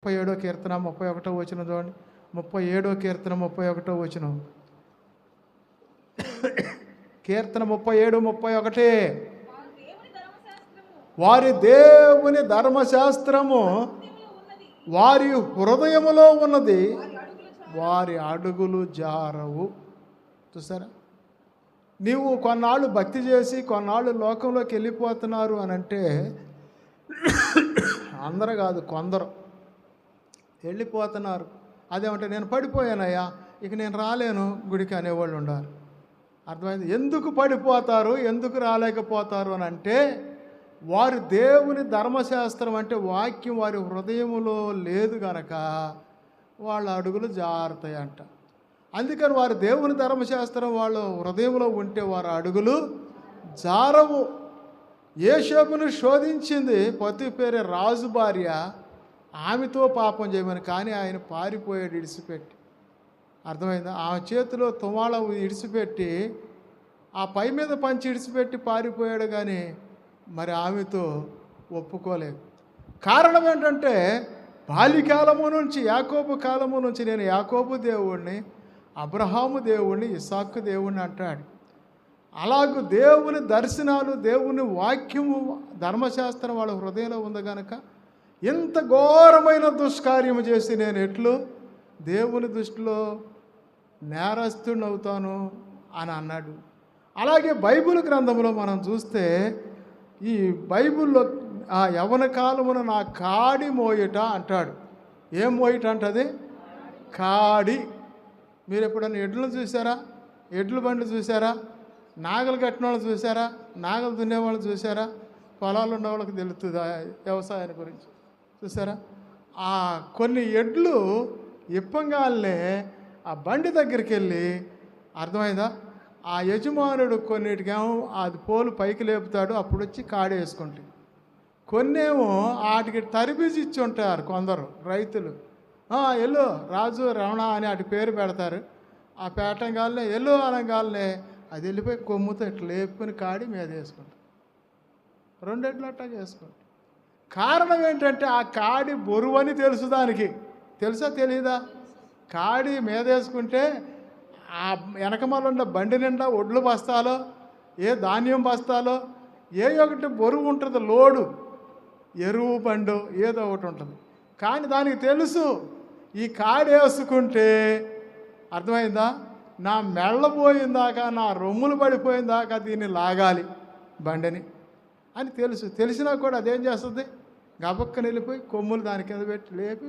37వ కీర్తన 31వ వచనం చూడండి. 37వ కీర్తన 31వ వచనం. కీర్తన 37, 31. వారి దేవుని ధర్మశాస్త్రము వారి హృదయములో ఉన్నది, వారి అడుగులు జారవు. చూసారా, నీవు కొన్నాళ్ళు భక్తి చేసి కొన్నాళ్ళు లోకంలోకి వెళ్ళిపోతున్నారు అని అంటే అందరూ కాదు, కొందరు వెళ్ళిపోతున్నారు. అదేమంటే నేను పడిపోయానయ్యా, ఇక నేను రాలేను గుడికి అనేవాళ్ళు ఉండాలి. అర్థమైంది? ఎందుకు పడిపోతారు, ఎందుకు రాలేకపోతారు అని అంటే వారు దేవుని ధర్మశాస్త్రం అంటే వాక్యం వారి హృదయములో లేదు గనక వాళ్ళ అడుగులు జారుతాయి అంట. అందుకని వారి దేవుని ధర్మశాస్త్రం వాళ్ళ హృదయంలో ఉంటే వారి అడుగులు జారవు. యోసేపును శోధించింది పొతిఫెర రాజు భార్య, ఆమెతో పాపం చేయమని. కానీ ఆయన పారిపోయాడు ఇడిచిపెట్టి. అర్థమైందా? ఆమె చేతిలో తువాళ ఇడిచిపెట్టి ఆ పై మీద పంచి ఇడిచిపెట్టి పారిపోయాడు, కానీ మరి ఆమెతో ఒప్పుకోలేదు. కారణం ఏంటంటే బాల్యకాలము నుంచి, యాకోబు కాలము నుంచి నేను యాకోబు దేవుణ్ణి, అబ్రహాము దేవుణ్ణి, ఇస్సాకు దేవుణ్ణి అంటాడు. అలాగూ దేవుని దర్శనాలు, దేవుని వాక్యము, ధర్మశాస్త్రం వాళ్ళ హృదయంలో ఉంది కనుక ఇంత ఘోరమైన దుష్కార్యము చేసి నేను ఎట్లు దేవుని దృష్టిలో నేరస్తుడిని అవుతాను అని అన్నాడు. అలాగే బైబిల్ గ్రంథంలో మనం చూస్తే ఈ బైబిల్లో ఆ యవ్వన కాలమున నా కాడి మోయట అంటాడు. ఏం మోయట అంటది? కాడి. మీరు ఎప్పుడన్నా ఎడ్లను చూసారా? ఎడ్ల బండ్లు చూసారా? నాగలు కట్టిన వాళ్ళు చూసారా? నాగలు దున్నేవాళ్ళు చూసారా? పొలాలు ఉన్న వాళ్ళకి తెలుస్తుంది వ్యవసాయాన్ని గురించి. చూసారా? ఆ కొన్ని ఎడ్లు ఇప్పంగాల్నే ఆ బండి దగ్గరికి వెళ్ళి, అర్థమైందా, ఆ యజమానుడు కొన్నిటికేమో అది పోలు పైకి లేపుతాడు, అప్పుడు వచ్చి కాడేసుకుంటాయి. కొన్నేమో వాటికి తరిబీజి ఇచ్చి ఉంటారు కొందరు రైతులు. ఎల్లు రాజు రమణ అని వాటి పేరు పెడతారు. ఆ పేటంగాలనే ఎల్లు అనగాలనే అది వెళ్ళిపోయి కొమ్ముతో ఇట్లా లేపుకొని కాడి మీద వేసుకుంటారు. రెండెట్లు అట్టా చేసుకుంటారు. కారణం ఏంటంటే ఆ కాడి బరువని తెలుసు దానికి. తెలుసా తెలీదా? కాడి మీద వేసుకుంటే ఆ వెనకమాల ఉన్న బండి నిండా ఒడ్లు బస్తాలో, ఏ ధాన్యం బస్తాలో ఏ ఒకటి బరువు ఉంటుంది, లోడు, ఎరువు బండు ఏదో ఒకటి ఉంటుంది. కానీ దానికి తెలుసు ఈ కాడి వేసుకుంటే, అర్థమైందా, నా మెళ్ళ పోయిందాకా, నా రొమ్ములు పడిపోయిందాకా దీన్ని లాగాలి బండిని అని తెలుసు. తెలిసినా కూడా అదేం చేస్తుంది, గబక్కని వెళ్ళిపోయి కొమ్ములు దాని కింద పెట్టి లేపి